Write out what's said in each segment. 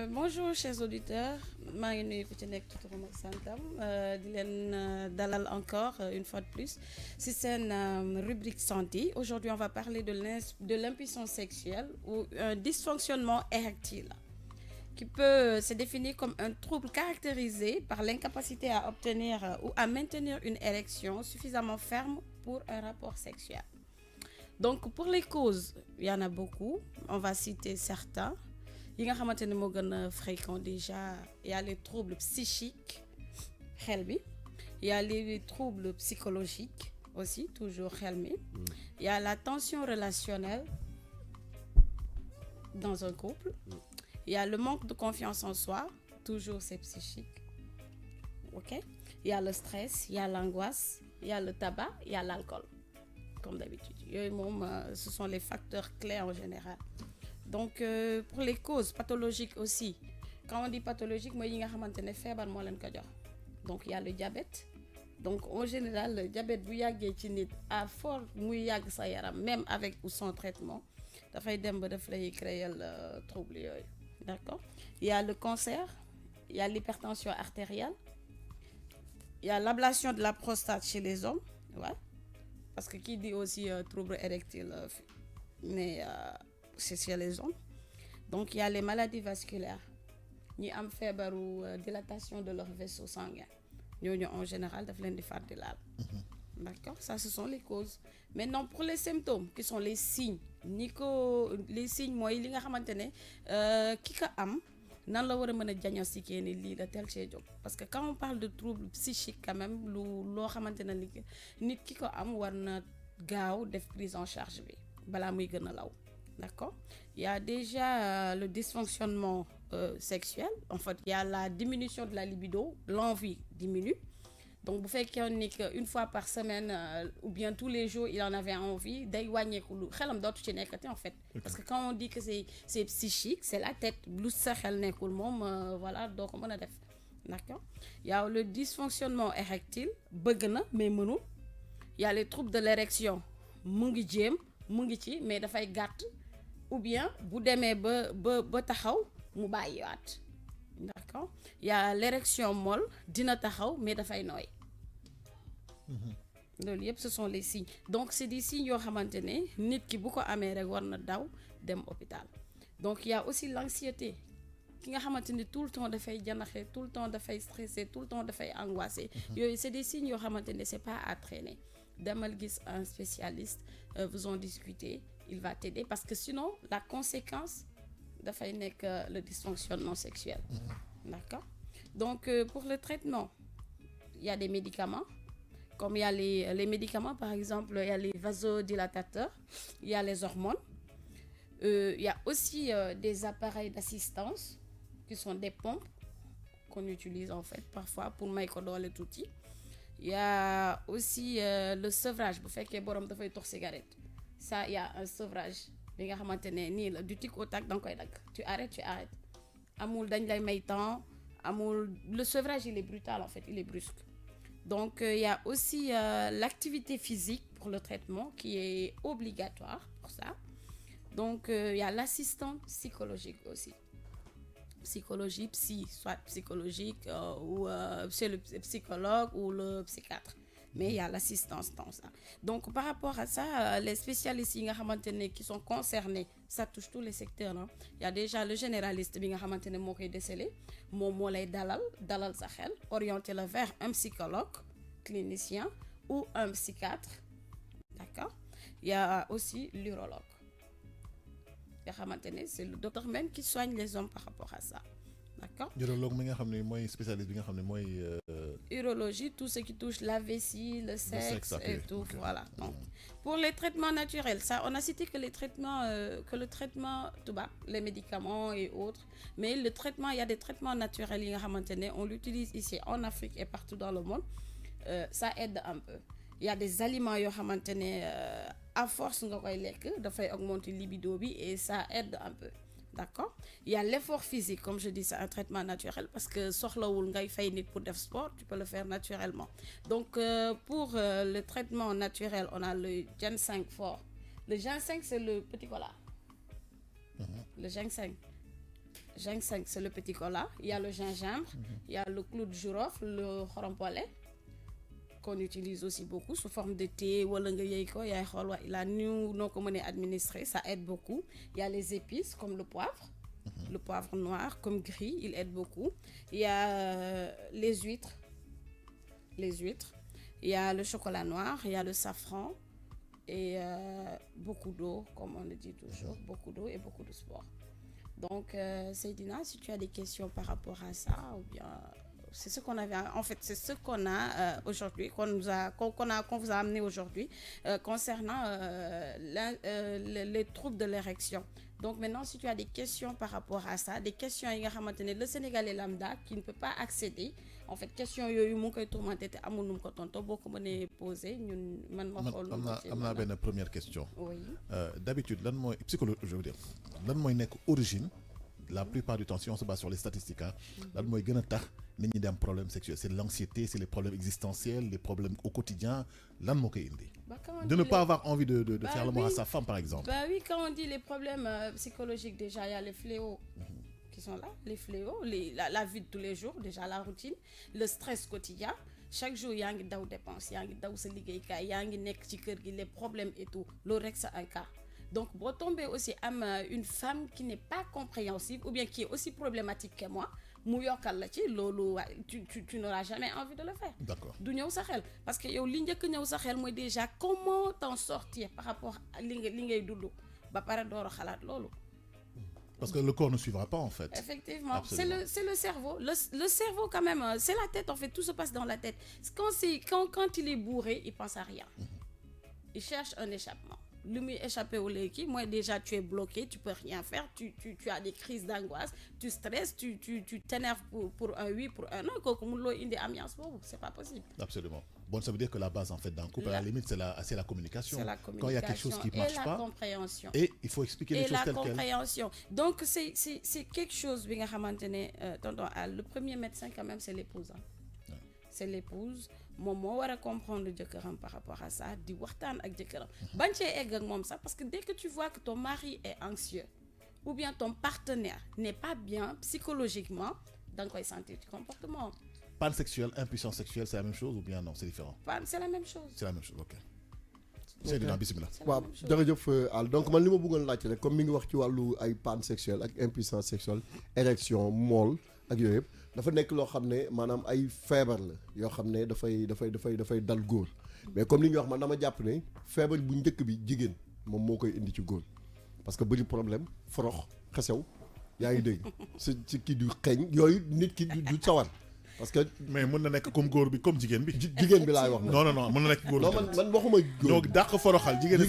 Bonjour chers auditeurs, maa ngi nuyu ku ci nekk ci turam ak santam di leen dalal encore une fois de plus si seen rubrique santé. Aujourd'hui on va parler de l'impuissance sexuelle ou un dysfonctionnement érectile qui peut se définir comme un trouble caractérisé par l'incapacité à obtenir ou à maintenir une érection suffisamment ferme pour un rapport sexuel. Donc pour les causes, il y en a beaucoup, on va citer certains. yi nga xamante ne moo gën a fréquent déjà il y a les troubles psychiques xel bi il y a les troubles psychologiques aussi toujours xel mi il y a la tension relationnelle dans un couple il y a le manque de confiance en soi toujours c'est psychique ok il y a le stress il y a l'angoisse il y a le tabac il y a l'alcool comme d'habitude yooyu moom ce sont les facteurs clés en général. Donc pour les causes pathologiques aussi quand on dit pathologique mooy yi nga xamante ne feebar moo leen ko jox donc il y a le diabète donc en général le diabète bu yàggee ci nit à fort muy yàgg sa yaram même avec ou sans traitement dafay dem ba daf lay créer le trouble yooyu d'accord il y a le cancer il y a l'hypertension artérielle il y a l'ablation de la prostate chez les hommes ouais parce que qui dit aussi trouble érectile mais c'est chez les hommes donc il y a les maladies vasculaires ñi am feebaru dilatation de leur vaisseau sanguin ñooñu en général daf leen di faat di laal d'accord ça ce sont les causes maintenant pour les symptômes qui sont les signes les signes mooy li nga xamante ne ki ko am nan la war a mën a diagnostiquer ni lii la tel cee jóg parce que quand on parle de trouble psychique quand même loo xamante ne nit ki ko am war na gaaw def prise en charge bi balaa muy gën a law. D'accord? Il y a déjà le dysfonctionnement sexuel. En fait, il y a la diminution de la libido, l'envie diminue. Donc, bu fekkee ni une fois par semaine ou bien tous les jours, il en avait envie, day wàññeeku lu xelam dootu ci nekkati en fait. Parce que quand on dit que c'est psychique, c'est la tête. Lu sa xel nekkul moom voilà doo ko mën a def. D'accord? Il y a le dysfonctionnement érectile, bëgg na mais mënul. Il y a les troubles de l'érection, mu ngi jéem, mu ngi ci mais dafay gàtt. Ou bien bu demee ba taxaw mu bàyyiwaat d'accord il y a l'érection molle dina taxaw mais dafay nooy loolu yëpp ce sont les signes donc c'est des signes yoo xamante ne nit ki bu ko amee rek war na daw dem hôpital donc il y a aussi l'anxiété ki nga xamante ni tout le temps dafay janaxe tout le temps dafay stressé tout le temps dafay angoissé yooyu c'est des signes yoo xamante ne c'est pas à traîner demal gis un spécialiste vous en discutez il va t'aider parce que sinon la conséquence dafay nekk le dysfonctionnement sexuel d'accord donc pour le traitement il y a des médicaments comme il y a les médicaments par exemple il y a les vasodilatateurs il y a les hormones il y a aussi des appareils d'assistance qui sont des pompes qu'on utilise en fait parfois pour may ko doole tuuti il y a aussi le sevrage bu fekkee borom dafay tox cigarette ça il y a un sevrage bi nga xamante ne nii la du tic au tac da nga koy dagg tu arrêtes amul dañ lay may temps amul le sevrage il est brutal en fait il est brusque donc il y a aussi l'activité physique pour le traitement qui est obligatoire pour ça donc il y a l'assistant psychologique aussi psychologie soit psychologique ou chez le psychologue ou le psychiatre mais il y a l'assistance dans ça donc par rapport à ça les spécialistes yi nga xamante ne qui sont concernés ça touche tous les secteurs non il y a déjà le généraliste bi nga xamante ne moo koy déceler moom moo lay dalal sa xel orienter la vers un psychologue clinicien ou un psychiatre d'accord il y a aussi l'urologue nga xamante ne c'est le docteur même qui soigne les hommes par rapport à ça d'accord urologue mi nga xam ne mooy spécialiste bi nga xam ne mooy urologie tout ce qui touche la vessie le sexe et tout okay. Voilà donc pour les traitements naturels ça on a cité que les traitements que le traitement tubaab les médicaments et autres mais le traitement il y a des traitements naturels yi nga xamante ne on l'utilise ici en Afrique et partout dans le monde ça aide un peu il y a des aliments yoo xamante ne à force nga koy lekk dafay augmenter libido bi et ça aide un peu d'accord il y a l'effort physique comme je dis c'est un traitement naturel parce que soxlawul ngay fay nit pour def sport tu peux le faire naturellement donc pour le traitement naturel on a le ginseng fort le ginseng c'est le petit cola le ginseng ginseng, c'est le petit cola. Il y a le gingembre, il y a le clou de girofle, le xorom-polé, qu'on utilise aussi beaucoup sous forme de thé. La nous, non comme on est administré, ça aide beaucoup. Il y a les épices comme le poivre noir, comme gris, il aide beaucoup. Il y a les huîtres. Il y a le chocolat noir, il y a le safran et beaucoup d'eau, comme on le dit toujours, beaucoup d'eau et beaucoup de sport. Donc, Seydina, si tu as des questions par rapport à ça, ou bien c'est ce qu'on avait, en fait, c'est ce qu'on a aujourd'hui, qu'on vous a amené aujourd'hui concernant les troubles de l'érection. Donc maintenant, si tu as des questions par rapport à ça, des questions le Sénégalais lambda qui ne peut pas accéder, en fait, questions yoyu mu koy tourmenté té amul num ko tonto boko mëne poser ñun man ma xol amna ben première question. Oui. D'habitude lan moy psychologue, je veux dire lan moy nek origine la plupart du temps si on se base sur les statistiques lan moy gëna tax nit ñi dem problème sexuel, c'est l'anxiété, c'est les problèmes existentiels, les problèmes au quotidien, lan mo koy indi. De ne pas avoir envie de faire l'amour à sa femme par exemple. Bah oui, quand on dit les problèmes psychologiques, déjà il y a les fléaux qui sont là, les fléaux, la vie de tous les jours, déjà la routine, le stress quotidien. Chaque jour, il y a des dépenses, il y a des problèmes et tout. L'orex, c'est un cas. Donc, pour tomber aussi une femme qui n'est pas compréhensive ou bien qui est aussi problématique que moi, tu n'auras jamais envie de le faire. D'accord. Parce que yo déjà comment t'en sortir par rapport à l'ingay doudou. Parce que le corps ne suivra pas en fait. Effectivement, c'est le cerveau. Le cerveau quand même, c'est la tête en fait, tout se passe dans la tête. Quand il est bourré, il pense à rien. Il cherche un échappement. Lui échapper au lait, moi déjà tu es bloqué, tu peux rien faire, tu as des crises d'angoisse, tu stresses, tu t'énerves pour un oui, pour un non, c'est pas possible. Absolument. Bon, ça veut dire que la base en fait d'un couple, à la limite, c'est la communication. Quand il y a quelque chose qui ne marche pas. Et la compréhension. Et il faut expliquer les choses telles quelles. Et la compréhension. Donc c'est quelque chose, le premier médecin quand même, c'est l'épouse. C'est l'épouse. Momo wara comprendre jëkkëram par rapport à ça, di waxtaan ak jëkkëram. Bañ ci egg ak mom ça parce que dès que tu vois que ton mari est anxieux ou bien ton partenaire n'est pas bien psychologiquement, dang koy sentir du comportement. Pansexuel, impuissance sexuelle, c'est la même chose ou bien non, c'est différent? C'est la même chose. C'est la même chose, OK. C'est dina bismillah. Waaw, jërëjëf Al. Donc man li ma bëggoon laajte rek comme mi ngi wax ci wàllu ay pansexuel ak impuissance sexuelle, érection, molle ak yooyu yëpp dafa nekk loo xam ne maanaam ay feebar la yoo xam ne dafay dal góor mais comme li ñuy wax man dama jàpp ne feebar bu njëkk bi jigéen moom moo koy indi ci góor parce que bëri problème forox xesew yaa ngi dégg ci kii du xeeñ yooyu nit ki du sawar parce que mais mën na nekk comme góor bi comme jigéen bi. jigéen bi laay wax non mën na nekk góor bi. non man waxuma góor ñoo dàq foroxal jigéen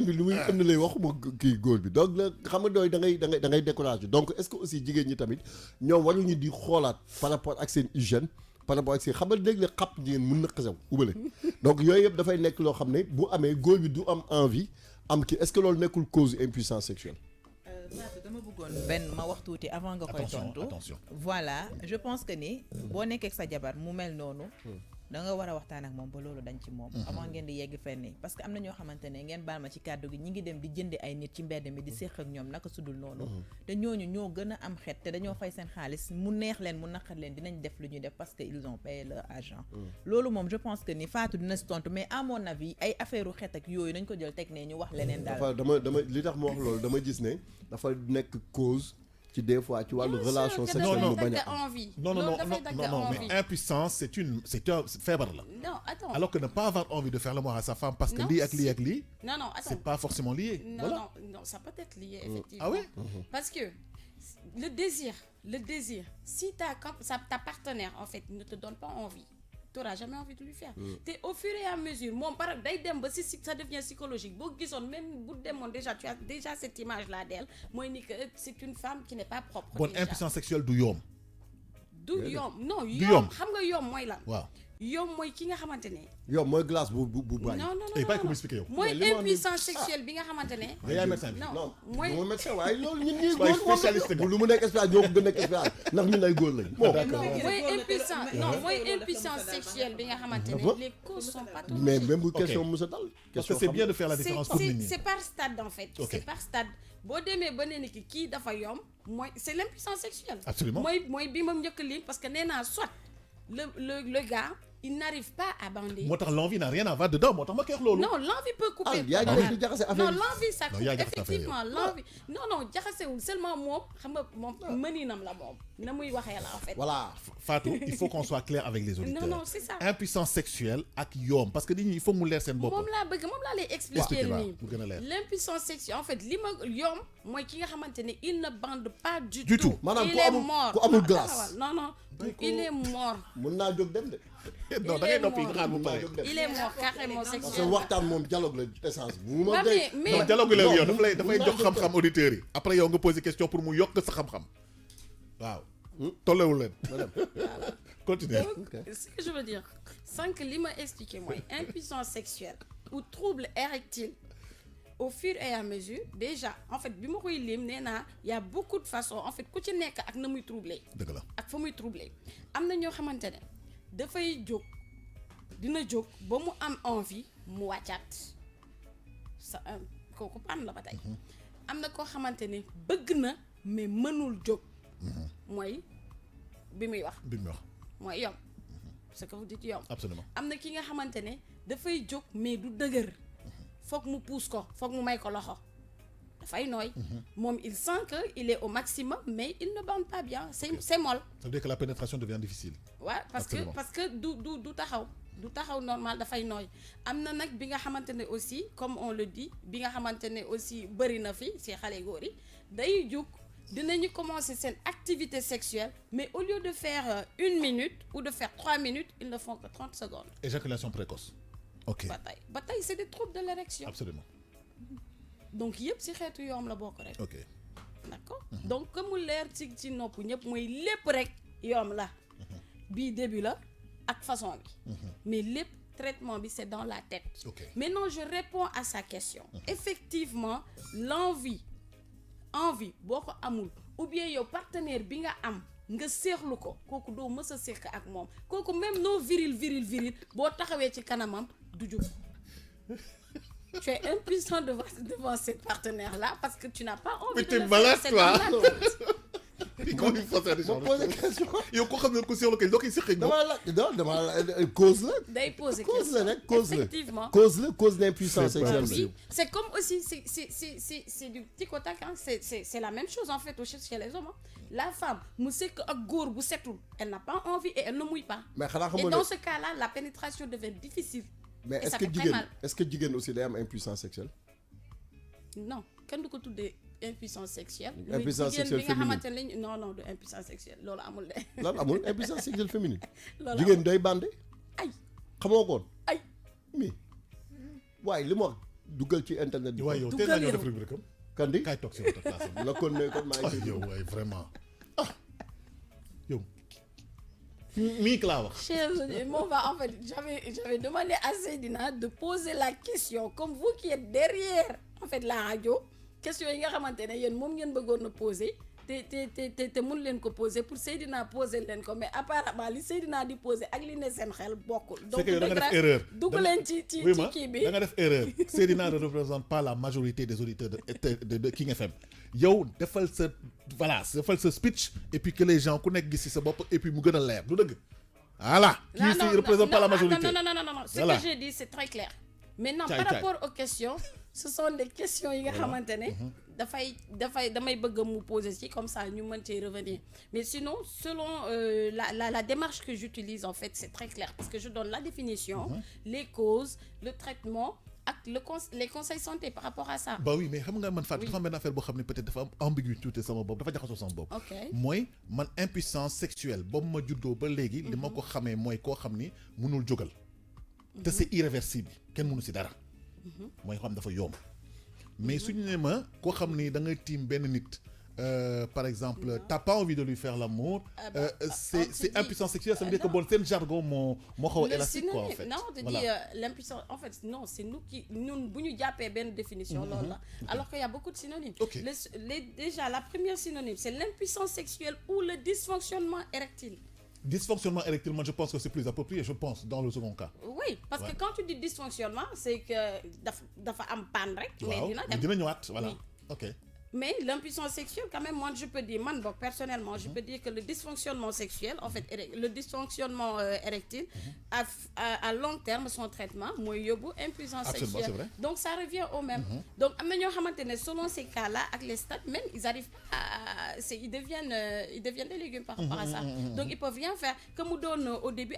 bi lu muy ënd lay waxuma kii góor bi donc la xam nga dooy da ngay découragé donc est-ce que aussi jigéen ñi tamit ñoom waruñu di xoolaat par rapport ak seen hygiène par rapport ak seen xam nga léegi la xap jigéen mën na xasaw ubale donc yooyu yëpp dafay nekk loo xam ne bu amee góor bi du am envie am kii est-ce que loolu nekkul cause impuissance sexuelle. dama bëggoon ma wax tuuti avant nga koy tontu voilà je pense que ni boo nekkee ak sa jabar mu mel noonu da nga war a waxtaan ak moom ba loolu dañ ci moom avant ngeen di yegg fenn parce que am na ñoo xamante ne ngeen baal ma ci kàddu gi ñi ngi dem di jëndi ay nit ci mbedd mi di séq ak ñoom naka sudul noonu te ñooñu ñoo gën a am xet te dañoo fay seen xaalis mu neex leen mu naqar leen dinañ def lu ñuy def parce que ils ont payé leur argent loolu moom je pense que ni Fatou dina si tontu mais à mon avis ay affaire u xet ak yooyu nañ ko jël teg ne ñu wax leneen daal dama li tax ma wax loolu dama gis ne dafa nekk cause ci des fois tu vois le relation sexuelle mu bañ a envie. Non, mais impuissance, c'est un feebar là. Non, attends. Alors que ne pas avoir envie de faire l'amour à sa femme parce que li ak li, non, attends. C'est pas forcément lié. Non, ça peut être lié effectivement. Ah oui? Parce que le désir, si ta partenaire en fait ne te donne pas envie, tu n'auras jamais envie de lui faire. Au fur et à mesure, si ça devient psychologique, même déjà, tu as déjà cette image-là d'elle, c'est une femme qui n'est pas propre. Bonne impuissance sexuelle du yom. Non, yom. Xam nga yom moy lan. Waaw. yoom mooy ki nga xamante ne. yow mooy glace bu bàyyi. non et bàyyi ko mu expliquer yow. mooy impuissance sexuelle bi nga xamante ne. nga yaay médecin bi. non mooy mooy médecin waaye loolu ñun ñii waaye góor spécialiste nga. lu mu nekk spécialiste ñoo ko gën a nekk spécialiste ndax ñun ay góor lañ. bon mooy impuissance sexuelle bi nga xamante ne les causes sont pas trop. mais même bu question musa dal. parce que c'est bien de faire la différence comme nit ñi. c'est par stade en fait. Ok. c'est par stade boo demee ba ne ni kii dafa yomb mooy c'est l'impuissance sexuelle. Absolument. mooy bi ma njëkk lii parce que nee naa soit le gars il n'arrive pas à bander. moo tax l'envie n'a rien à voir dedans moo tax ma koy wax loolu. non l'envie peut couper. yaa ngi di jaxase affaire non yi. l'envie ça Non, coupe yaa jaxase affaire yi. effectivement l'envie non jaxasewul seulement moom xam nga moom mëninam la moom na muy waxee la en fait. voilà. Fatou il faut qu'on soit clair avec les auditeurs. non c'est ça. impuissance sexuelle ak yoom parce que nit ñi il faut mu leer seen bopp. moom laa lay expliquer Expliquez ba, nii mu gën a leer. l'impuissance sexuelle en fait li ma yoom mooy ki nga xamante ne il ne bande pas du Du tout. tout. Maanaam il ku est amul- mort ku amul glace. non il est mort. mun naa jóg dem de. non da ngay noppi xaar mu pare. il est mort carrément parce que sexuel. waxtaan moom dialogue la essence bu ma Ouais, dee. mais- non dialogue la yow dafay mun naa jox jóg xam-xam auditeurs yi. après yow nga poser question pour mu yokk sa xam-xam. waaw. tollewul leen. continuez. Donc, ce que je veux dire sans que li ma expliqué mooy impuissance sexuelle ou trouble érectile au fur et à mesure déjà en fait bi ma koy lim nee naa y a beaucoup de façons en fait ku ci nekk ak na muy troubler dëgg la. ak fa muy troubler am na ñoo xamante ne dafay jóg dina jóg ba mu am envie mu wàccaat sa kooku pan la ba tey am na koo xamante ne bëgg na mais mënul jóg mooy bi muy wax bi mu wax mooy yomb ce que vous dites yomb absolument. am na ki nga xamante ne dafay jóg mais du dëgër foog mu pousse ko foog mu may ko loxo dafay nooy moom il sent que il est au maximum mais il ne bande pas bien c'est molle. ça veut dire que la pénétration devient difficile. waaw Absolument. parce que du taxaw normal dafay nooy am na nag bi nga xamante ne aussi comme on le dit bi nga xamante ne aussi bëri na fi ci xale góor yi day jóg dinañu commencer seen activité sexuelle mais au lieu de faire 1 minute ou de faire 3 minutes ils ne font que 30 secondes. éjaculation précoce. ok ba tey c'est des troubles de l'érection. absolument. donc yëpp ci xeetu yoom la bokk rek. ok d'accord donc comme mu leer ci nopp ñëpp mooy lépp rek yoom la bii début la ak façon bi mais lépp traitement bi c'est dans la tête. ok maintenant je réponds à sa question effectivement l'envie boo ko amul ou bien yow partenaire bi nga am nga seexlu ko kooku doo mës a seex ak moom kooku même noo viril boo taxawee ci kanamam du jóg tu es impuissant devant ce partenaire là parce que tu n'as pas envie de le faire, c'est dans la tête. comment il faut faire des ma posé question. yow ko xam ne ko seexlu kay doo koy seq ak moom. dama la cause la. day poser cause la question rek cause la. effectivement cause d'impuissance C'est pas sexuelle. oui c'est comme aussi c'est du tic au tac hein. c'est la même chose en fait aussi chez les hommes hein. La femme mu sekk ak góor bu setul elle n'a pas envie et elle ne mouille pas mais xanaa et xamoon dans ne ce cas-là la pénétration devient difficile mais et est-ce ça que fait très jigéen mal. est-ce que jigéen aussi day am impuissance sexuelle. non kenn du ko tuddee impuissance sexuelle. Impuissance jigéen sexuelle bi nga féminine. xamante ne non du impuissance sexuelle loolu amul de. lan amul impuissance sexuelle féminine. loolu jigéen day bande. ay xamoo koon. ay mi waaye li ma wax duggal ci internet bi. waaye yow tey Dugal naa ñoo yow. def rubrique am. kan di kaay toog si votre place am. la kon ne kon maa ngi yow waaye vraiment ah yow mii laa wax. Chers auditeurs, on va en fait j'avais demandé à Seydina de poser la question comme vous qui êtes derrière en fait la radio question yi nga xamante ne yéen moom ngeen bëggoon a poser te mun leen ko poser pour Seydina poser leen ko mais apparemment li Seydina di poser ak li ne seen xel bokkul. c'est que yow da nga def erreur. dugg leen ci kii bi da nga def erreur. Seydina ne représente pas la majorité des auditeurs de King FM. yow defal sa speech et puis que les gens ku nekk gis ci sa bopp et puis mu gën a leer du dëgg. voilà. non kii représente pas la majorité. non ce Voilà. que j'ai dit c'est très clair. Maintenant Caay, par caay. rapport aux questions ce sont des questions yi nga xamante ne damay bëgg mu poser ci comme ça ñu mën cee revenir mais sinon selon la démarche que j'utilise en fait c'est très clair parce que je donne la définition les causes le traitement ak les conseils santé par rapport à ça. bah oui mais xam nga man Fatou dafa am benn affaire boo xam ne peut-être dafa am ambiguïté sama bopp dafa jaxasoo sama bopp. ok mooy man impuissance sexuelle boobu ma juddoo ba léegi. li ma ko xamee mooy koo xam ni mënul jógal. te c'est irréversible kenn mënu si dara. mooy xam dafa yomb. mais suñu ne ma koo xam ni da ngay tiim benn nit par exemple, t'as pas envie de lui faire l'amour, c'est impuissance sexuelle, ça veut dire que bon, c'est le jargon, mon élastique, quoi, en fait. Non, on te dit l'impuissance, en fait, non, c'est nous qui, nous, nous avons une définition, là, alors qu'il y a beaucoup de synonymes. Déjà, la première synonyme, c'est l'impuissance sexuelle ou le dysfonctionnement érectile. Dysfonctionnement érectile, moi je pense que c'est plus approprié, je pense, dans le second cas. Oui, parce que quand tu dis dysfonctionnement, c'est que dafa am panne rek, mais dina ñëwaat, voilà. OK. Mais l'impuissance sexuelle, quand même, moi, je peux dire, personnellement, je peux dire que le dysfonctionnement sexuel, en fait, le dysfonctionnement érectile, à long terme, son traitement, moi, yobu, impuissance Absolument, sexuelle. c'est vrai. Donc, ça revient au même. Donc, selon ces cas-là, avec les stades, même, ils arrivent à... Ils deviennent des légumes par rapport à ça. Donc, ils peuvent rien faire. Comme on donne au début,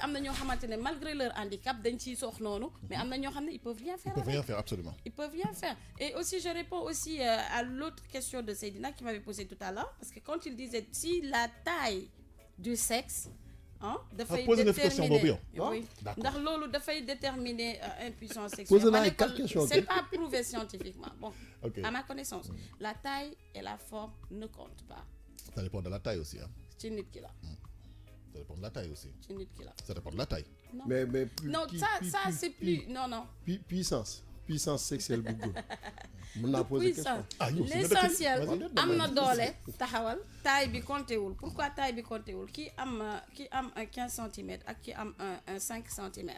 malgré leur handicap, mais ils peuvent rien faire. Ils peuvent rien faire, absolument. Ils peuvent rien faire. Et aussi, je réponds aussi à l'autre question de Seydina qui m'avait posé tout à l'heure, parce que quand il disait si la taille du sexe dafay déterminer ndax loolu dafay déterminer impuissance sexuelle. C'est pas prouvé scientifiquement. Bon, à ma connaissance, la taille et la forme ne comptent pas. Ça dépend de la taille aussi. C'est nit ki la. Ça dépend de la taille aussi. C'est nit ki la. Ça dépend de la taille. Non, mais non, ça c'est plus non. Puissance sexuelle bu góor. Mën naa poser question. L'essentiel am na doole taxawal taille bi compté wul. Pourquoi taille bi compté wul? Qui am un 15 cm ak qui am un 5 cm.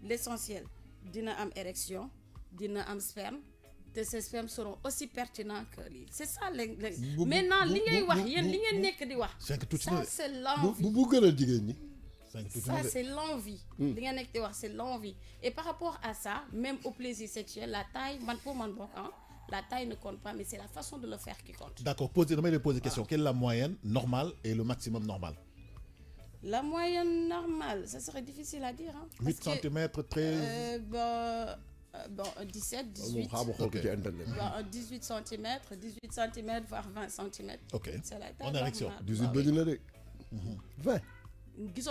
L'essentiel dina am érection, dina am sperme, te ces spermes seront aussi pertinents que lui. C'est ça maintenant li ngay wax yeen li ngeen nekk di wax. Ça c'est l'envie. Bu gënal jigéen ñi. Ça, c'est l'envie. C'est l'envie. Et par rapport à ça, même au plaisir sexuel, la taille, la taille ne compte pas, mais c'est la façon de le faire qui compte. D'accord. Damay poser une question. Quelle est la moyenne normale et le maximum normal? La moyenne normale, ça serait difficile à dire. 8 cm, 13 17, 18. 18 cm, voire 20 cm. Ok. C'est la taille. En érection. 18 20.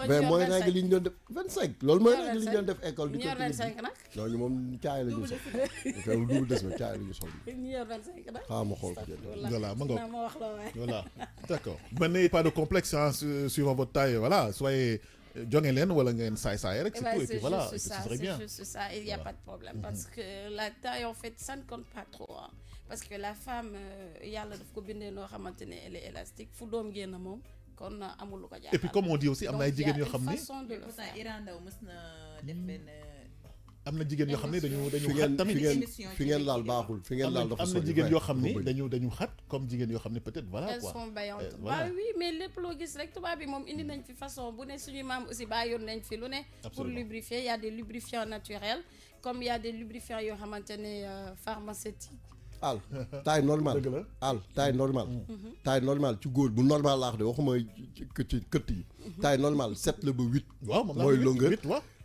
20 mooy règle li ñu doon def 25 loolu mooy règle li ñu doon def école bi. 25 nag. ñooñu moom caay la ñu sol. kay double des na caay la ñu sol. 25 nag. ma xool ko. Voilà, ma ngoog. ma wax la waay. Voilà, d'accord. N'ayez pas de complexe suivant votre taille, voilà. Soyez jonge leen wala ngeen saay rek, c'est tout. Et puis voilà, ce serait bien. C'est juste ça, il n'y a pas de problème. Parce que la taille, en fait, ça ne compte pas trop. Parce que la femme, yàlla daf ko bindee noo xamante ne elle est élastique fu doom génn moom. Et puis comme on dit aussi, amna ay jigéen yoo xam ne Iran Ndaw mës na def benn amna jigéen yoo xam ne dañu xat tamit fi ngeen laal baaxul fi ngeen laal dafa amna jigéen yoo xam ne dañu xat comme jigéen yoo xam ne peut-être voilà quoi. Elles sont baillantes. Bah oui, mais lépp loo gis rek tubaab bi moom indi nañ fi façon bu ne suñu maam aussi bàyyoon nañ fi lu ne pour lubrifier. Il y a des lubrifiants naturels comme il y a des lubrifiants yoo xamante ne pharmaceutiques. Taille normale taille normale ci góor bu normal laax de waxuma ci këtt yi taille normale 7 la ba 8 mooy longueur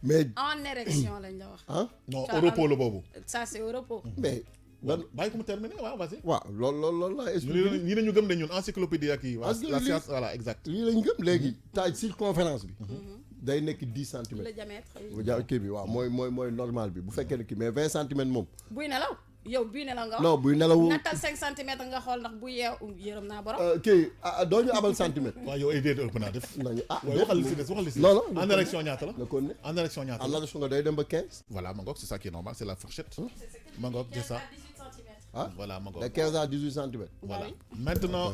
mais en érection lañ la wax non repos la boobu ça c'est repos mais bàyyi ko mu terminer waaw vas-y loolu la expliqué lii nañu gëm ne ñun encyclopédie ak yi la science voilà exact lii lañ gëm léegi taille circonférence bi day nekk 10 centimètres le diamètre kii bi waaw mooy normal bi bu fekkee ne kii mais 20 centimètres moom buy nelaw yow buy nelaw nga wax non buy nelaw nattal 5 centimètres nga xool ndax bu yeew yërëm naa borom kii doo ñu abal centimètre waaw yow ay déet ëpp naa def nañu waxal li si des non en érection ñaata la nga kon ne en érection ñaata la en érection nga day dem ba 15 voilà ma ngoog c'est ça qui est normal c'est la fourchette ma ngoog c'est ça voilà ma ngoog de 15 à 18 centimètres voilà maintenant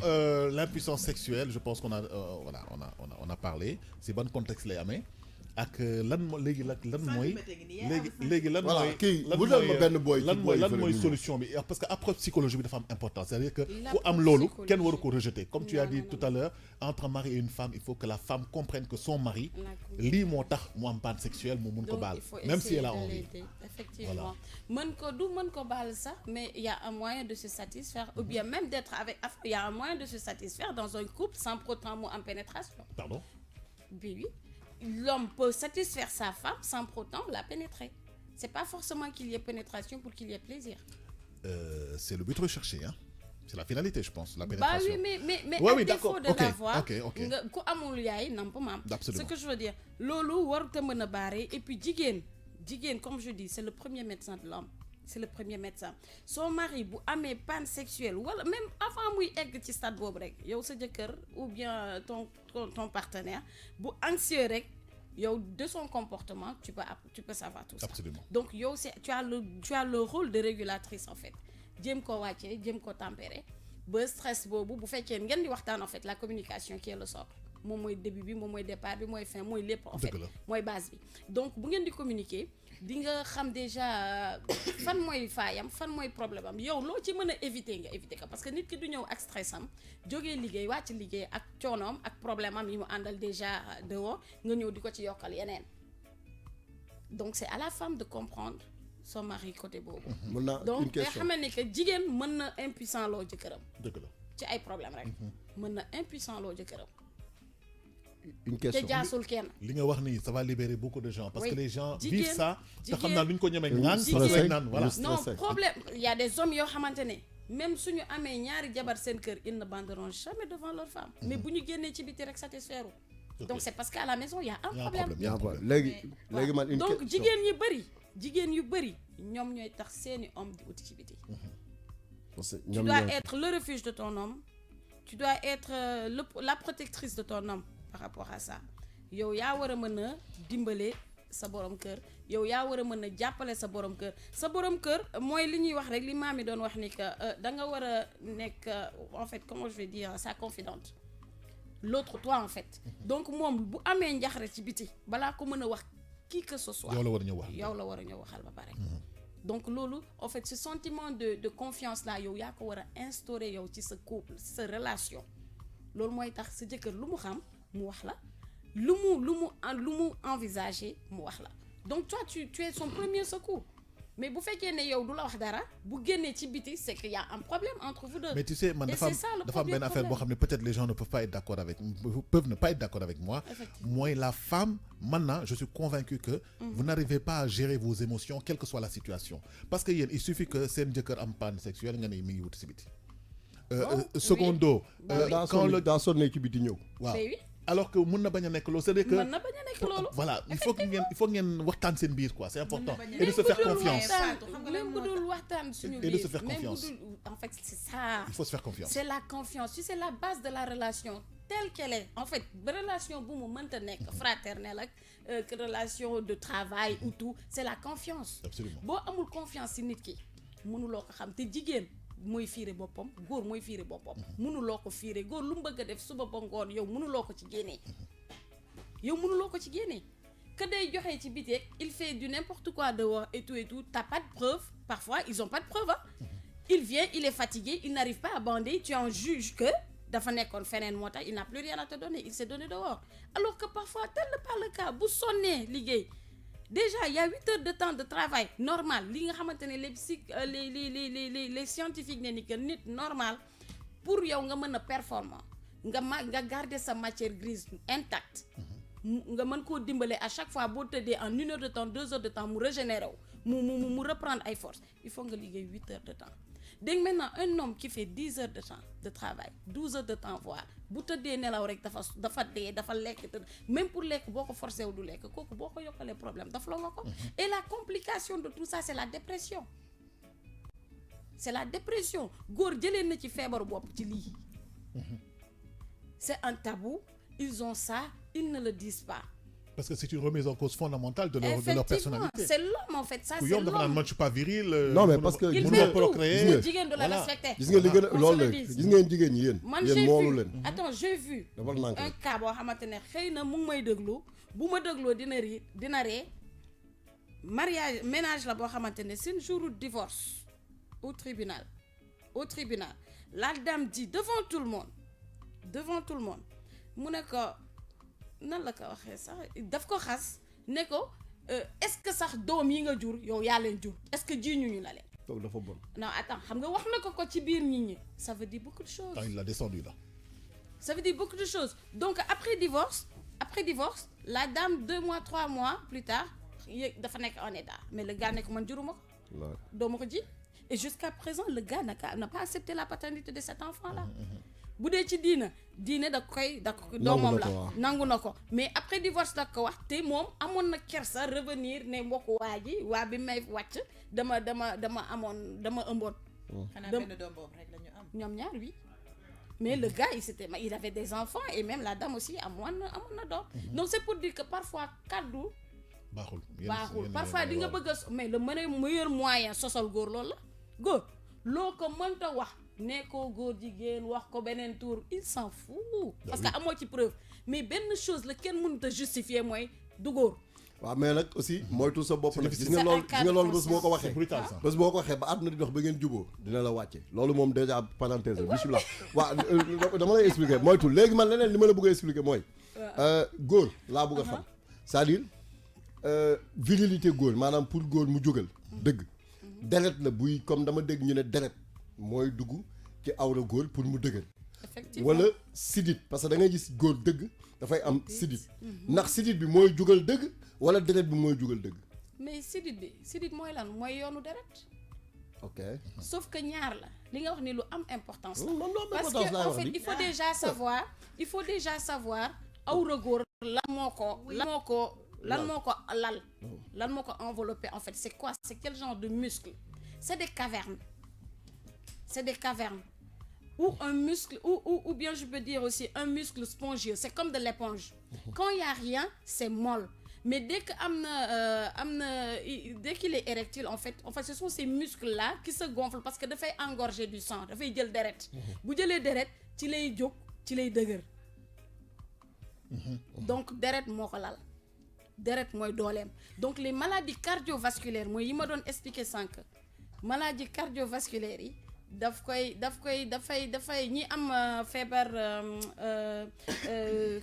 l'impuissance sexuelle je pense qu'on a voilà on a parlé c'est bon contexte lay amee ak lan léegi lan mooy léegi lan mooy lan mooy solution bi parce que approche psychologie bi dafa am importance c'est-à-dire que ku am loolu kenn waru ko rejeter comme tu as dit tout à l'heure entre un mari et une femme il faut que la femme comprenne que son mari lii moo tax mu am panne sexuelle mu mun ko baal même si elle a envie effectivement mën ko baal sax mais il y a un moyen de se satisfaire ou bien même d'être avec il y a un moyen de se satisfaire dans un couple sans pour autant mu am pénétration pardon oui l'homme peut satisfaire sa femme sans pour autant la pénétrer. C'est pas forcément qu'il y ait pénétration pour qu'il y ait plaisir. C'est le but recherché, hein. C'est la finalité, je pense, la pénétration. Bah oui, mais à défaut de l'avoir, ku amul yaay namp maam. Ce que je veux dire, loolu warut a mën a baare et puis jigéen comme je dis, c'est le premier médecin de l'homme. c'est le premier médecin son mari bu amee panne sexuelle wala même avant muy egg ci stade boobu rek yow sa jëkkër ou bien ton partenaire bu anxieux rek yow de son comportement tu peux savoir tout ça. Absolument. Donc yow tu as le rôle de régulatrice en fait jéem ko wàccee jéem ko tempérer ba stress boobu bu fekkee ngeen di waxtaan en fait la communication qui est le socle moom mooy début bi moom mooy départ bi mooy fin mooy lépp en fait mooy base bi donc bu ngeen di communiquer di nga xam déjà fan mooy faayam fan mooy problème am yow loo ci mën a éviter nga éviter ko parce que nit ki du ñëw ak stress am jógee liggéey wàcc liggéey ak coonoom ak problème am yi mu àndal déjà dehors nga ñëw di ko ci yokkal yeneen donc c'est à la femme de comprendre son mari côté boobu. Donc nga xamee ni que jigéen mën na impuissant loo jëkkëram. dëgg la ci ay problème rek. mën na impuissant loo jëkkëram. Une question. te jaasul kenn. li nga wax nii ça va libérer beaucoup de gens. parce que les gens vivent ça. te xam jigéen naa lu ñu ko ñemee naan. voilà. non problème il y a des hommes yoo xamante ne même suñu amee ñaari jabar seen kër ils ne banderont jamais devant leur femme. mais bu ñu génnee ci biti rek satisfaire donc c'est parce qu'à la maison il y a un problème. y a un problème léegi man une question donc jigéen yu bëri ñoom ñooy tax seeni homme di uti ci biti. tu dois être le refuge de ton homme. Tu dois être la protectrice de ton homme par rapport à ça yow yaa war a mën a dimbale sa borom kër yow yaa war a mën a jàppale sa borom kër mooy li ñuy wax rek li maam yi doon wax ni que da nga war a nekk en fait comment je vais dire sa confidente l'autre toi en fait donc moom bu amee njaxare ci biti balaa ko mën a wax qui que ce soit yow la war a ñëw wax yow la war a ñëw waxal ba pare donc loolu en fait ce sentiment de confiance là yow yaa ko war a instaurer yow ci sa couple sa relation loolu mooy tax sa jëkkër lu mu xam mu wax la lu mu envisager mu wax la donc toi tu es son premier secours mais bu fekkee ne yow du la wax dara bu génnee ci biti c'est qu'il y a un problème entre vous deux. Mais tu sais man dafa am benn affaire boo xam ne peut-être les gens ne peuvent ne pas être d'accord avec moi. Moi la femme maintenant je suis convaincu que vous n'arrivez pas à gérer vos émotions quelle que soit la situation parce que yéen il suffit que seen jëkkër am panne sexuelle nga ne mi ngi wut si biti. Secondo. daa sonné ci biti ñëw. waaw alors que mën na bañ a nekk loolu c'est-à-dire que mën na bañ a nekk loolu voilà il faut ngeen waxtaan seen biir quoi c'est important et de se faire confiance même bu dul waxtaan suñu biir et de se faire confiance en fait c'est ça il faut se faire confiance c'est la confiance tu sais la base de la relation telle qu'elle est en fait relation bu mu mënta nekk fraternelle ak relation de travail ou tout c'est la confiance absolument boo amul confiance ci nit ki mënuloo ko xam te jigéen mooy fiire boppam góor mooy fiire boppam mënuloo ko fiire góor lu mu bëgg a def suba ba ngoon yow mënuloo ko ci génnee que day joxe ci biti il fait du n'importe quoi dehors et tout t'as pas de preuve parfois ils ont pas de preuve il vient il est fatigué il n'arrive pas à bander tu en juges que dafa nekkoon feneen moo tax il n'a plus rien à te donner il s'est donné dehors alors que parfois tel n'est pas le cas bu sonnee liggéey déjà il y a 8 heures de temps de travail normal li nga xamante ne les scientifiques ne ni que nit normal pour yow nga mën a performant nga garder sa matière grise intacte nga mën koo dimbale à chaque fois boo tëddee en 1 heure de temps 2 heures de temps mu régénérer wu mu reprendre ay forces il faut nga liggéey 8 heures de temps donc maintenant un homme qui fait 10 heures de temps de travail 12 heures de temps voire bu tëddee nelaw rek dafa dee dafa lekk même pour lekk boo ko forcé wu du lekk kooku boo ko yokkalee problème daf la nga ko et la complication de tout ça c'est la dépression góor jëlee na ci feebaru bopp ci lii c'est un tabou ils ont ça ils ne le disent pas parce que c'est une remise en cause fondamentale de leur personnalité. C'est l'homme en fait, ça c'est l'homme. l'homme. Je suis pas viril. Non mais parce que il fait tout. Jigéen de la respecter. Gis nga li gën a loolu la gis ngeen jigéen ñi yéen. Man j'ai vu un cas boo xamante ne xëy na mu ngi may déglu bu ma dégloo dina ree ménage la boo xamante ne c'est un jour de divorce au tribunal la dame dit devant tout le monde mu ne ko nan la ko waxee sax daf ko xas ne ko est-ce que sax doom yi nga jur yow yaa leen jur est-ce que ji ñu la leen. donc dafa bon. non attends xam nga wax na ko ci biir nit ñi ça veut dire beaucoup de choses. il l'a descendu là. ça veut dire beaucoup de choses donc après divorce la dame 2 mois 3 mois plus tard dafa nekk en état mais le gars ne ko man juruma ko. doo ma ko ji et jusqu'à présent le gars n'a pas accepté la paternité de cet enfant là. bu dee ci diine da koy doomam la nangu na ko mais après divorce da ko wax te moom amoon na kersa revenir ne mbokku waa bi may wàcc dama ëmboon xanaa benn doom boobu rek la ñu am ñoom ñaar oui mais le gars il avait des enfants et même la dame aussi amoon na doom donc c'est pour dire que parfois kaddu baaxul parfois di nga bëgg mais le meilleur moyen sosal góor loolu la góor loo ko mënta wax ne ko góor jigéen wax ko beneen tour il s'en fout parce que amoo ci preuve mais benn chose la kenn mënut a justifier mooy du góor waaw mais nag aussi moytu sa bopp nag gis nga loolu bés boo ko waxee ba àdduna di dox ba ngeen juboo dina la wàcce loolu moom déjà parenthèse bismillah waaw dama lay expliquer moytu léegi man leneen li ma la bëgg a expliquer mooy góor laa bëgg a xam c'est-à-dire virilité góor maanaam pour góor mu jógal dëgg deret la buy comme dama dégg ñu ne deret mooy dugg ci awra góor pour mu dëgër wala sidit parce que da ngay gis góor dëgg dafay am sidit ndax sidit bi mooy jugal dëgg wala deret bi mooy jugal dëgg mais sidit mooy lan mooy yoonu deret ok sauf que ñaar la li nga wax ni lu am importance la parce que en fait il faut déjà savoir awra góor lan moo ko enveloppé en fait c'est quoi, c'est quel genre de muscle? C'est des cavernes ou un muscle ou bien je peux dire aussi un muscle spongieux, c'est comme de l'éponge. Quand il y a rien, c'est molle. Mais dès que dès qu'il est érectile en fait ce sont ces muscles là qui se gonflent parce que dafay engorger du sang, dafay jël deret. Bu jëlee deret ci lay jóg ci lay dëgër. Donc deret moo ko lal. Deret mooy dooleem. Donc les maladies cardiovasculaires mooy yi ma doon expliquer sànq maladies cardiovasculaires yi dafay ñi am feebar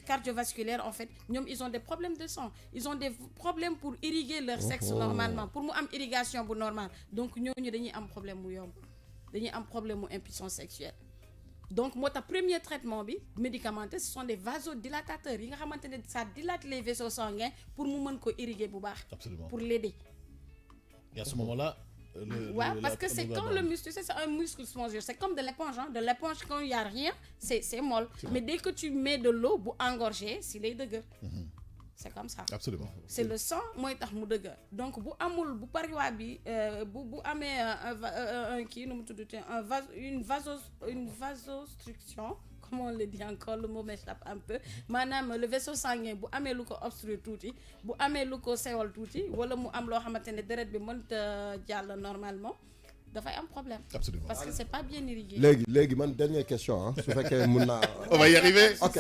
cardiovasculaire en fait ñoom ils ont des problèmes de sang, ils ont des problèmes pour irriguer leur sexe normalement, pour mu am irrigation bu normal, donc ñooñu dañuy am problème mu yomb, dañuy am problème mu impuissance sexuelle. Donc moo tax premier traitement bi médicamenteux ce sont des vasodilatateurs yi nga xamante ne ça dilate les vaisseaux sanguins pour mu mën ko irriguer bu baax. Absolument. Pour l'aider. Et à ce moment-là parce que c'est quand le muscle, c'est un muscle spongieux, c'est comme de l'éponge, hein. De l'éponge quand il y a rien, c'est molle. Mais dès que tu mets de l'eau bu engorger, si lay dëgër. C'est comme ça. Absolument. C'est le sang mooy tax mu dëgër. Donc bu amul bu pariwa bi bu amee un kii nu mu tuddati une vasostruction, comme on le dit encore, le mot m'échappe un peu, maanaam le vaisseau sanguin bu amee lu ko obstruer tuuti, bu amee lu ko sewal tuuti wala mu am loo xamante ne deret bi mënta jàll normalement, dafay am problème. Absolument. Parce que c'est pas bien irrigué. léegi man dernière question su fekkee mun naa. On va y arriver. Ok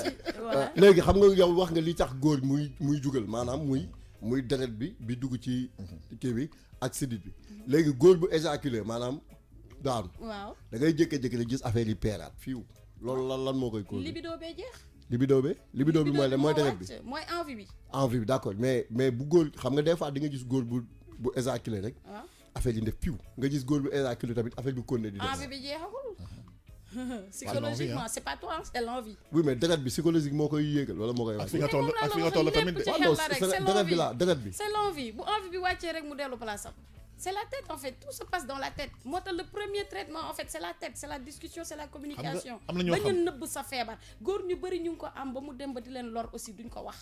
léegi xam nga yow wax nga li tax góor muy jugal maanaam muy deret bi dugg ci kii bi ak sidit bi léegi góor bu éjaculé maanaam daanu. waaw da ngay jékki-jékki gis affaire yi peeraat fiiw loolu lan moo koy causé. libido bee jeex. libido bi mooy deret bi. mooy envie bi. envie bi d'accord mais bu góor xam nga des fois di nga gis góor bu éjaculé rek. waaw affaire yi def piw nga gis góor bu éjaculé tamit affaire bi continué di def. envie bi jeexagul. Psychologiquement c'est pas toi, c'est l'envie. Oui mais deret bi psychologique moo koy yéegal wala moo koy wàcc. ak fi nga toll tamit deret bi c'est l'envie bu envie bi wàccee rek mu dellu place am. C'est la tête en fait, tout se passe dans la tête. Moo tax le premier traitement en fait c'est la tête, c'est la discussion, c'est la communication. am na ñoo xam ba ñu nëbb sa feebar góor ñu bëri ñu ngi ko am ba mu dem ba di leen lor aussi duñ ko wax.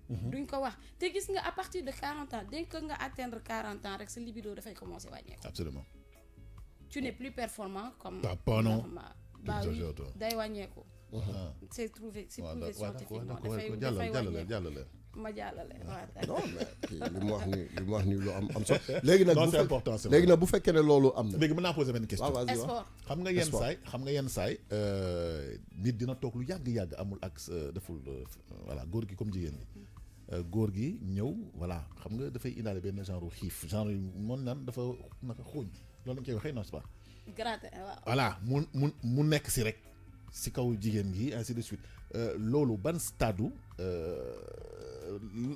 duñ ko wax te gis nga à partir de 40 ans dès que nga atteindre 40 ans rek sa libido dafay commencer wàññeeku. Absolument. Tu n'es plus performant comme. Pas non. Bah oui day wàññeeku. C'est prouvé scientifiquement dafay jàllale. ma jàllale waaw. non mais li mu wax ni lu am solo. léegi nag c'est important léegi nag bu fekkee ne loolu am na. léegi mën naa poser benn question. sport. xam nga yenn saay nit dina toog lu yàgg amul ak deful voilà góor gi comme jigéen ñi. góor gi ñëw voilà xam nga dafay indaale benn genre xiif genre moom naan dafa naka xuuñ loolu lañ koy waxee n'est-ce pas. gratte waaw. voilà mu nekk si rek si kaw jigéen gi ainsi de suite loolu ban stade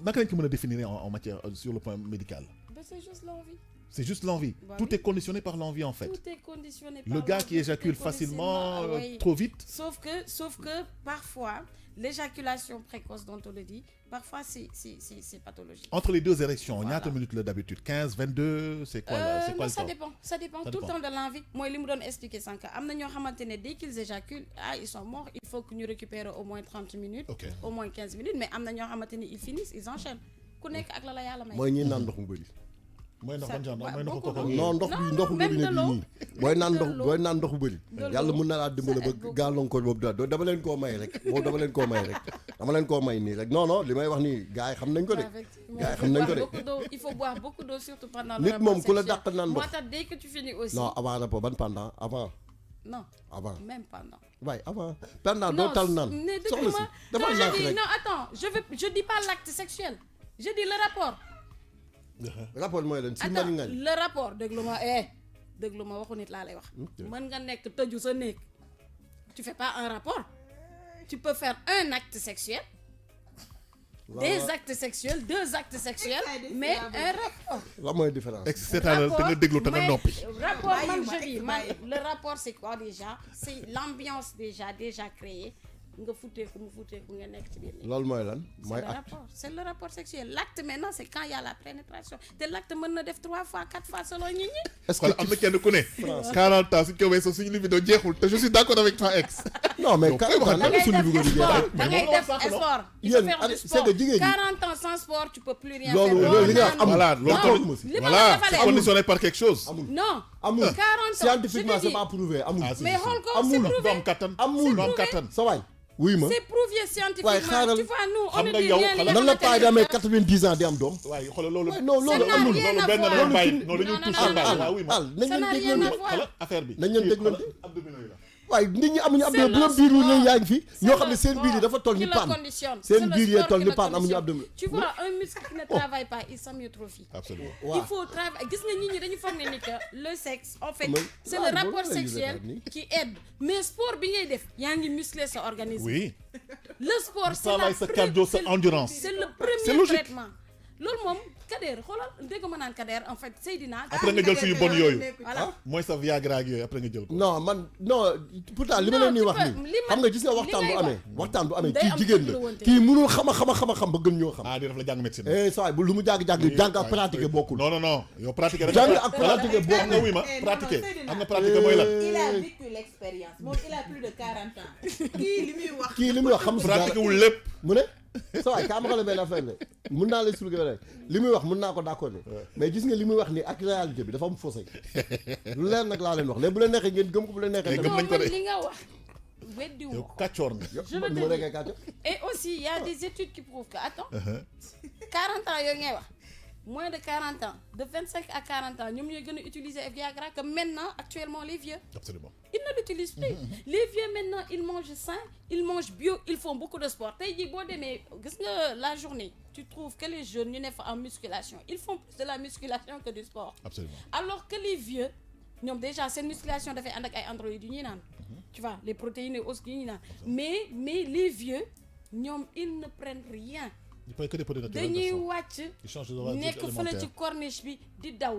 naka lañ ko mën a définir en matière sur le plan médical. C'est juste l'envie. C'est juste l'envie. Bah Tout oui. est conditionné par l'envie en fait. Tout est conditionné par Le gars l'envie, qui tout est éjacule conditionnement, facilement, oui. trop vite. Sauf que parfois, l'éjaculation précoce dont on le dit, parfois c'est pathologique. Entre les deux érections, il y a Voilà. combien de minutes là d'habitude 15, 22, c'est quoi, c'est quoi Non, le ça temps? dépend. Ça dépend Ça tout le dépend. temps de l'envie. Moi, li mu doon expliquer sànq am na ñoo xamante ne dès qu'ils éjaculent, ils sont morts. Il faut que ñu récupérer au moins 30 minutes, Ok. au moins 15 minutes. Mais am na ñoo xamante ne ils finissent, ils enchaînent. Ku nekk ak la la yàlla may. mooy ñi naan ndox mu bëri. Mooy ndox ban genre Ouais, mooy ndox beaucoup kooku d'eau. non ndox bi ndox bu même bëri de ne l'eau. bii nii booy naan ndox de l'eau. booy naan ndox bu bëri De l'eau. yàlla mun na laa dimbale Ça ba aide beaucoup. gàllankoor boobu daal dama leen koo may rek boobu dama leen koo may rek dama leen koo may nii rek non non li may wax nii gars yi xam nañ ko de Effectivement, gars yi il xam nañ ko faut de boire beaucoup d'eau. Il faut boire beaucoup d'eau, surtout pendant le nit rapport moom ku la sexuel. dàq naan Moi, ndox dès que tu finis aussi. non avant rapport ban pendant avant Non, avant même pendant. waaye avant pendant doo tal naan mais soxna si non, dafa nànk je dis, rek non, attends, je dis pas l'acte sexuel. Je dis le rapport. rapport mooy leen si Attends, mari ngañ le rapport déglu ma waxu nit laa lay wax. mën nga nekk tëju sa néeg. Tu fais pas un rapport. Tu peux faire un acte sexuel. Des actes sexuels, 2 actes sexuels, mais un rapport. la mooy différence c'est-à-dire te nga déglu te nga noppi. Rapport, man, je dis, le rapport c'est quoi déjà? C'est l'ambiance déjà créée. Nga futteeku mu futteeku nga nekk ci biir néeg. loolu mooy lan C'est mooy le acte rapport. C'est le rapport sexuel. L'acte maintenant, c'est quand il y a la pénétration. Te l'acte mën na def 3 fois, 4 fois selon nit ñi. est-ce Xool que am na kenn ku ne 40 ans suñ ko weesoo suñu libido jeexul te je suis d'accord avec toi ex. non mais Donc, 40 ans da nan Da la suñu ngay bëggoon def di jeexal sport. Da ngay moom def la wax sànq, sport. Il Yéen, faut faire du c'est sport. que jigéen ñi- 40 ans sans sport, tu peux plus rien Loolu- faire. loolu li nga wax Non, amul. Voilà, non. loolu Non. Li ma la voilà, defalee. c'est conditionné par quelque chose. Non. amul 40 ans. scientifiquement je te c'est dis. pas prouvé amul Ah, si, Mais si, si. xool ko, Amul. c'est Du prouvé. am kattan. amul Du am kattan. sa waay wuy ma C'est prouvé scientifiquement. Ouais, xaaral. Tu vois, nous, on Xam ne nga dit yow, rien. li nga nan la xamante paa ne di amee c'est- 90 ans di am doom waaye xoolal loolu. Ouais, non, loolu Ça n'a amul rien loolu à benn voir. la bàyyi Loolu non dañuy non, touché non, bàyyi non. waaw oui ma. al nañ Ça n'a leen rien à déglante voir. Xoolal affaire bi. nañ leen Kii, déglante xoolal, abdominaux yi la. waaye nit ñi amuñu C'est abdomen bu le doon biiru sport. rëy yaa ngi fi C'est ñoo le xam ne seen biir yi dafa toll qui ni le paan conditionne. seen C'est le biir yee sport toll qui ni le paan amuñu conditionne. abdomen Tu vois, un muscle qui ne travaille pas, il s'amyotrophie. Absolument. waaw Il faut travailler. Gis nga nit ñi dañu foog ne ni que le sexe, en fait, Mais- c'est ah, le rapport bon, là, ils sexuel étaient ni. qui aide. Mais sport bi ngay def, yaa ngi muscler sa organisme. Oui. Le sport, c'est travail, la sa cardio, sa endurance. C'est le C'est premier logique. traitement. Loolu moom Kader xoolal dégg ma naan Kader en fait Seydina. Après nga jël suñu bon yooyu. Voilà. mooy sa Viagra ak yooyu après nga jël ko. non man non pourtant li ma Non, leen di tu wax peux- nii li ma- xam nga gis nga li waxtaan bu ngay amee waxtaan bu amee Day kii am jigéen la dégluwante. kii mënul xam ba gën ñoo xam ah di def la jàng médecine. saa waay bu lu mu jàng-jàng jàng ak pratiquer bokkul non non non yow pratiquer rek. jàng ak pratiquer xam nga bokkul oui ma Eh, non, pratiquer non, Seydina. am nga pratiquer mooy lan. il a vécu l'expérience moom il a plus de 40 ans kii li muy wax kii li muy wax xam si dara pratiquer wul lépp. mu ne sa waay kaa ma xale benn affaire de mun naa la expliquer rek li muy wax mun naa ko d'accord de mais gis nga li muy wax ni ak réalité bi dafa am faussé lu leer nag laa leen wax léegi bu leen neexee ngeen gëm ko bu leen neexee Léegi tamit gëm nañ ko de. li nga wax weddiwu yow ko. kàccoor nga. Je veux ni te ma dire. nekkee kàcce Et aussi il y a des études qui prouvent que attends 40 ans yooyu ngay wax moins de 40 ans de 25 à 40 ans ñoom ñooy gën a utiliser Viagra que maintenant actuellement les vieux. absolument. Ils ne l'utilisent plus. Les vieux maintenant, ils mangent sain, ils mangent bio, ils font beaucoup de sport. Tey jii boo demee gis nga la journée, tu trouves que les jeunes ñu ne fa en musculation, ils font plus de la musculation que du sport. absolument. Alors que les vieux, ñoom déjà seen musculation dafay ànd ak ay androïdes yu ñuy naan. Tu vois, les protéines aussi yu ñuy naan. Mais les vieux, ñoom ils ne prennent rien. il peut que des produits naturels. Dañuy de ça. wàcc Ils changent de drogue nekk fële ci alimentaire. corniche bi di daw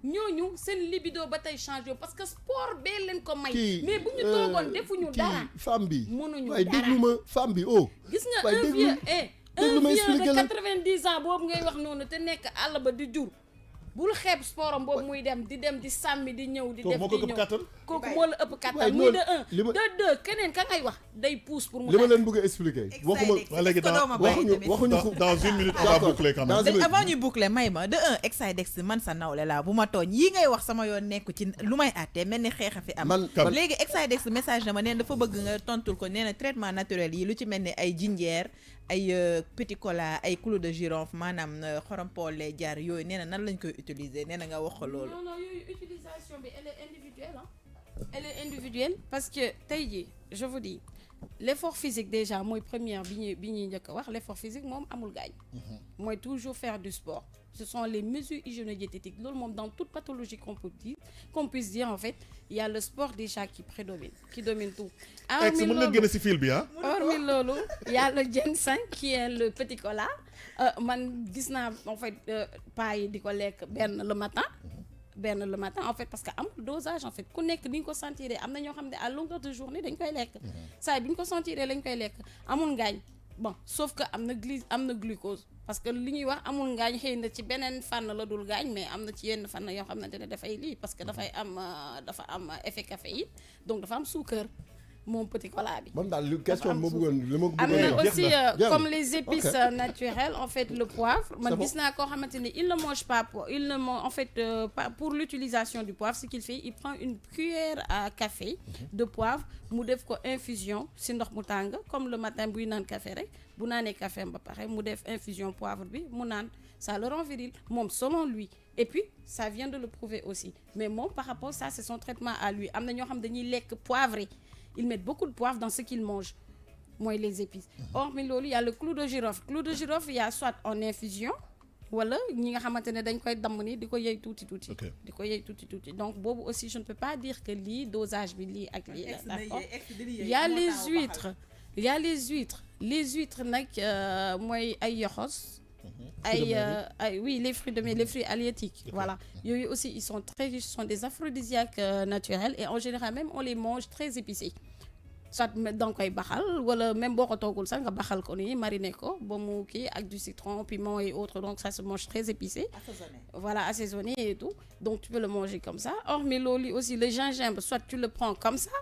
ñooñu seen libido ba tey changé parce que sport bee leen ko may. kii mais bu ñu toogoon defuñu dara. kii femme bi mënuñu waaye dara. déglu ma femme bi oh gis nga waaye un déglu- vieux déglu ma un vieux expliquer de la 90 ans boobu ngay wax noonu te nekk àll ba di jur bul xeeb sportam boobu muy dem di sàmmi di ñëw di Kooku def moo ko di ëpp ñëw kàttan. kooku moo la ëpp Waaye kattan muy de loolu- un li ma- de deux keneen ka ngay wax day pousse pour mu li ma nekk. leen bëgg a expliquer waxuma waa léegi waxuñu ko dans une minute on va D'accord. boucler quand Dans même. une- avant ñuy boucler may ma de un Exidex man sa nawle laa bu ma tooñ yii ngay wax sama yoon nekku ci lu may àttee mel ni xeex a fi am Man- léegi Exidex message na ma neen dafa bëgg nga tontul ko nee na traitement naturel yi lu ci mel ni ay jinjeer ay petit cola ay clou de girofle maanaam xorompole jaar yooyu nee na nan lañ koy utiliser nee na nga wax ko loolu non yooyu utilisation bi elle est individuelle hein. Elle est individuelle parce que tey jii je vous dis l'effort physique déjà mooy première bi ñuy njëkk a wax l'effort physique moom amul gaañ. mooy toujours faire du sport. Ce sont les mesures hygiéno-diététiques loolu moom dans toute pathologie qu'on puisse dire en fait il y a le sport déjà qui domine tout. Mën nga génn ci fil bi ah. Hormis loolu il y a le ginseng qui est le petit cola man gis naa en fait paa yi di ko lekk benn le matin en fait parce que amul dosage en fait ku nekk ni ñu ko sentir am na ñoo xam ne à longueur de journée dañ koy lekk saa yi bi ñu ko sentir lañ koy lekk amul ngaañ bon sauf que am na glucose parce que li ñuy wax amul ngaañ xëy na ci beneen fànn la dul ngaañ mais am na ci yenn fànn yoo xamante ne dafay lii parce que dafa am effet caféine donc dafa am suukar mon petit cola bi. man daal question bi ma bëggoon am na aussi comme les épices naturelles en fait le poivre man gis naa koo xamante ne il ne mange pas en fait pas pour l'utilisation du poivre ce qu'il fait il prend une cuillère à café de poivre mu def ko infusion si ndox mu tàng comme le matin buy naan café rek bu naanee café ba pare mu def infusion poivre bi mu naan ça le rend viril moom selon lui et puis ça vient de le prouver aussi mais moom par rapport à ça c'est son traitement à lui am na ñoo xam dañuy lekk poivré. Ils mettent beaucoup de poivre dans ce qu'ils mangent mooy les épices hormis loolu il y a le clou de girofle il y a soit en infusion wala ñi nga xamante ne dañ koy damm ni di ko yëy tuuti donc boobu aussi je ne peux pas dire que lii dosage bi lii ak lii la d'accord il y a les huîtres nag mooy ay yoxos oui les fruits de mer les fruits halieutiques voilà yooyu aussi ils sont très riches ce sont des aphrodisiaques naturels et en général même on les mange très épicés soit danga koy baxal wala même boo ko toggul sax nga baxal ko nii mariner ko ba mu kii ak du citron piment et autres donc ça se mange très épicé voilà assaisonné et tout donc tu peux le manger comme ça hormis loolu aussi le gingembre soit tu le prends comme ça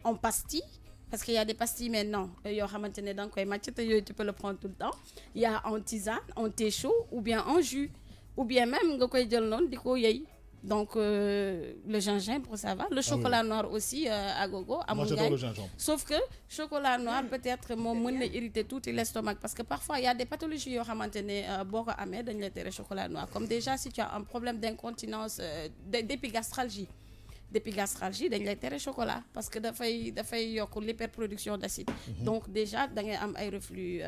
en pastille parce qu'il y a des pastilles maintenant yoo xamante ne da nga koy màcc te yooyu tu peux le prendre tout le temps il y a en tisane en thé chaud ou bien en jus ou bien même nga koy jël noonu di ko yëy donc le gingembre ça va le chocolat noir aussi à gogo amul ngaañ sauf que chocolat noir peut-être moom mën na irriter tuuti l'estomac parce que parfois il y a des pathologies yoo xamante ne boo ko amee dañ la tere chocolat noir comme déjà si tu as un problème d'incontinence d'épigastralgie dañ lay tere chocolat parce que dafay yokk l'hyperproduction d'acide donc déjà da ngay am ay reflux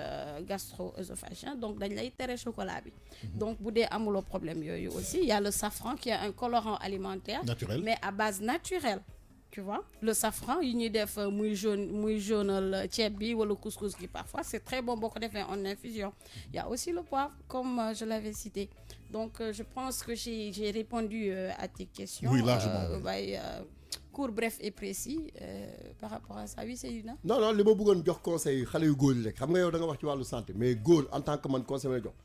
gastro-œsophagien donc dañ lay tere chocolat bi donc bu dee amuloo problème yooyu aussi il y a le safran qui est un colorant alimentaire naturel mais à base naturelle tu vois le safran yi ñuy def muy jaunal ceeb bi wala couscous gi parfois c'est très bon boo ko defee en infusion il y a aussi le poivre comme je l'avais cité donc je pense que j'ai répondu à tes questions oui largement court bref et précis par rapport à ça oui Seydina non li ma bëggoon jox conseil xale yu góor yi rek xam nga yow da nga wax ci wàllu santé mais góor en tant que man conseil may jox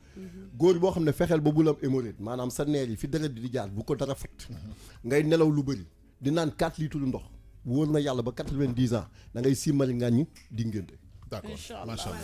góor boo xam ne fexeel ba bul am hémorroïde maanaam sa neer yi fi deret di jaar bu ko dara fat ngay nelaw lu bëri di naan 4 litres ndox wóor na yàlla ba 90 ans da ngay simmali ngàññi di ngénte d'accord macha allah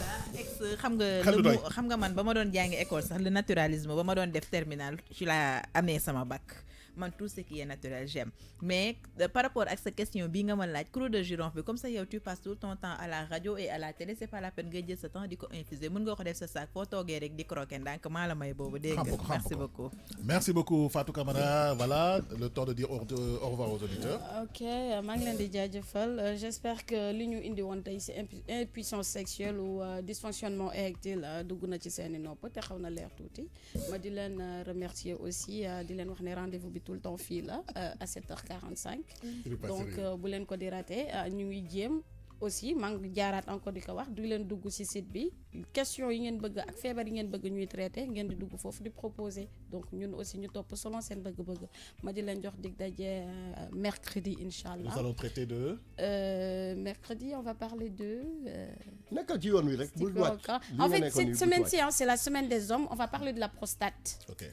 xam nga man ba ma doon jàngi école sax le naturalisme ba ma doon def terminal ci la amee sama bac man tout ce qui est naturel j'aime mais par rapport ak sa question bii nga ma laaj clou de girofle bi comme ça yow tu passes tout ton temps à la radio et à la télé c'est pas la peine ngay jël sa temps di ko infuser mën nga ko def sa sac foo toogee rek di croquer ndànk maa la may boobu dégg nga merci beaucoup Fatou Camara voilà le temps de dire au revoir aux auditeurs ok maa ngi leen di jaajëfal j'espère que li ñu indi woon tey ci impuissance sexuelle ou dysfonctionnement érectile dugg na ci seeni nopp te xaw na leer tuuti ma di leen remercier aussi di leen wax ne rendez-vous bi tout le temps fii la à 7h45 donc bu leen ko di raté ñu ngi jéem aussi maa ngi jaaraat encore di ko wax du leen dugg ci site bi question yi ngeen bëgg ak feebar yi ngeen bëgg ñuy traité ngeen di dugg foofu di proposer donc ñun aussi ñu topp selon seen bëgg-bëgg ma di leen jox dig daje mercredi inchallah nous allons traiter de mercredi on va parler de nekkal ci yoon wi rek bul wàcc en fait cette semaine-ci c'est la semaine des hommes on va parler de la prostate ok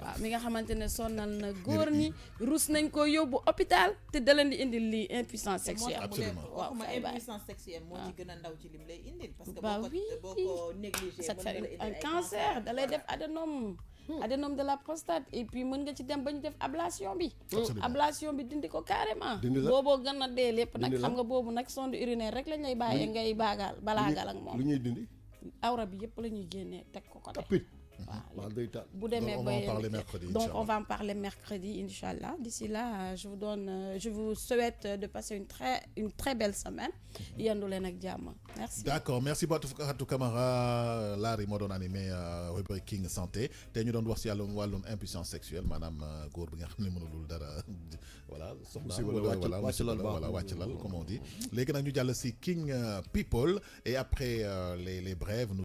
waaw mi nga xamante ne sonal na góor ñi rus nañ ko yóbbu hôpital te da leen di indil lii impuissance sexuelle absolument waaw impuissance sexuelle moo ci gën a ndaw ci lim lay indil parce que boo ko négligé ça fait un cancer da lay def adénome de la prostate et puis mën nga ci dem ba ñu def ablation bi dindi ko carrément booboo gën a dee lépp nag xam nga boobu nag sonde urinaire rek lañ lay bàyyee ngay balaagal ak moom lu ñuy dindi awra bi yëpp la ñuy génnee teg ko côté bu demee on va en parler mercredi. Donc on va en parler mercredi, Inch'Allah. D'ici là, je vous souhaite de passer une très belle semaine. Yendu leen ak jàmm. Merci. D'accord, merci Fatou Camara. Larry moo doon animé rubrique King Santé te ñu doon wax si wàllum impuissance sexuelle maanaam góor bi nga xam ne mënulul dara voilà soxna voilà wàcc lal comme on dit. Léegi nag ñu jàll si King People et après les brèves